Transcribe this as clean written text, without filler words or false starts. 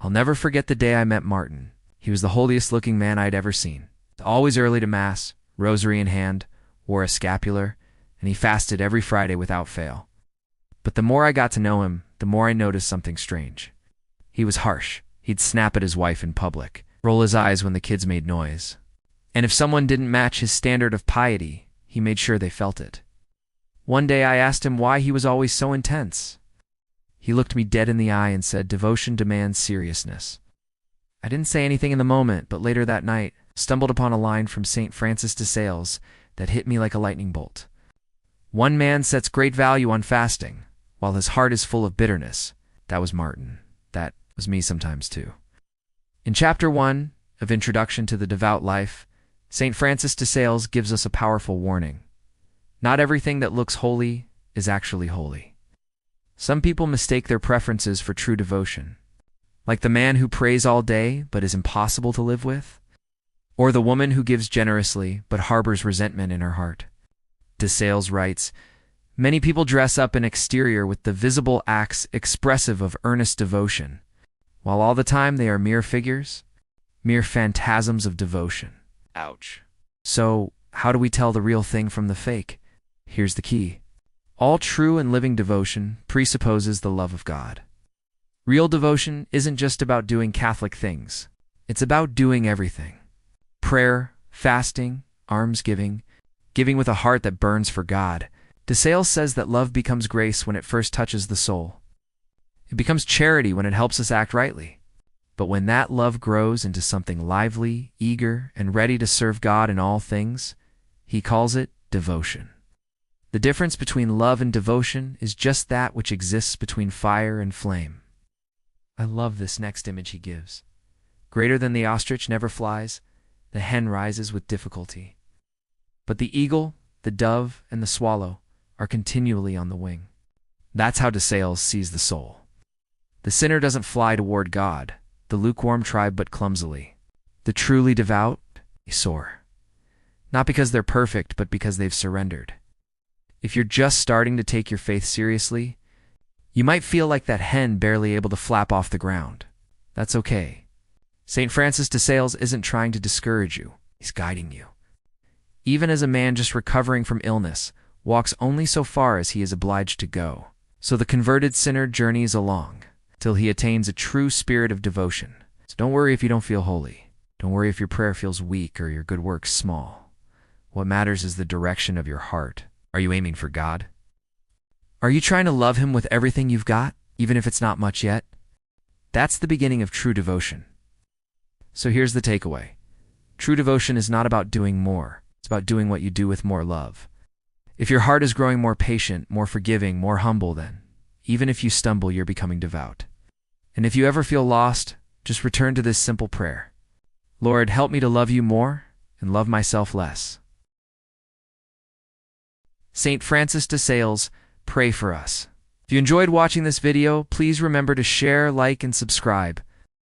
I'll never forget the day I met Martin. He was the holiest-looking man I'd ever seen. Always early to Mass, rosary in hand, wore a scapular, and he fasted every Friday without fail. But the more I got to know him, the more I noticed something strange. He was harsh. He'd snap at his wife in public, roll his eyes when the kids made noise. And if someone didn't match his standard of piety, he made sure they felt it. One day I asked him why he was always so intense. He looked me dead in the eye and said, "Devotion demands seriousness." I didn't say anything in the moment, but later that night, stumbled upon a line from St. Francis de Sales that hit me like a lightning bolt. One man sets great value on fasting, while his heart is full of bitterness. That was Martin. That was me sometimes too. In Chapter 1 of Introduction to the Devout Life, St. Francis de Sales gives us a powerful warning. Not everything that looks holy is actually holy. Some people mistake their preferences for true devotion, like the man who prays all day but is impossible to live with, or the woman who gives generously but harbors resentment in her heart. De Sales writes, "Many people dress up an exterior with the visible acts expressive of earnest devotion, while all the time they are mere figures, mere phantasms of devotion." Ouch. So, how do we tell the real thing from the fake? Here's the key. All true and living devotion presupposes the love of God. Real devotion isn't just about doing Catholic things. It's about doing everything. Prayer, fasting, almsgiving, giving with a heart that burns for God. De Sales says that love becomes grace when it first touches the soul. It becomes charity when it helps us act rightly. But when that love grows into something lively, eager, and ready to serve God in all things, he calls it devotion. The difference between love and devotion is just that which exists between fire and flame. I love this next image he gives. Greater than the ostrich never flies, the hen rises with difficulty. But the eagle, the dove, and the swallow are continually on the wing. That's how De Sales sees the soul. The sinner doesn't fly toward God, the lukewarm tribe but clumsily. The truly devout, they soar. Not because they're perfect, but because they've surrendered. If you're just starting to take your faith seriously, you might feel like that hen barely able to flap off the ground. That's okay. St. Francis de Sales isn't trying to discourage you. He's guiding you. Even as a man just recovering from illness walks only so far as he is obliged to go, so the converted sinner journeys along till he attains a true spirit of devotion. So don't worry if you don't feel holy. Don't worry if your prayer feels weak or your good works small. What matters is the direction of your heart. Are you aiming for God? Are you trying to love Him with everything you've got, even if it's not much yet? That's the beginning of true devotion. So here's the takeaway. True devotion is not about doing more. It's about doing what you do with more love. If your heart is growing more patient, more forgiving, more humble, then, even if you stumble, you're becoming devout. And if you ever feel lost, just return to this simple prayer. Lord, help me to love you more and love myself less. St. Francis de Sales, pray for us. If you enjoyed watching this video, please remember to share, like, and subscribe.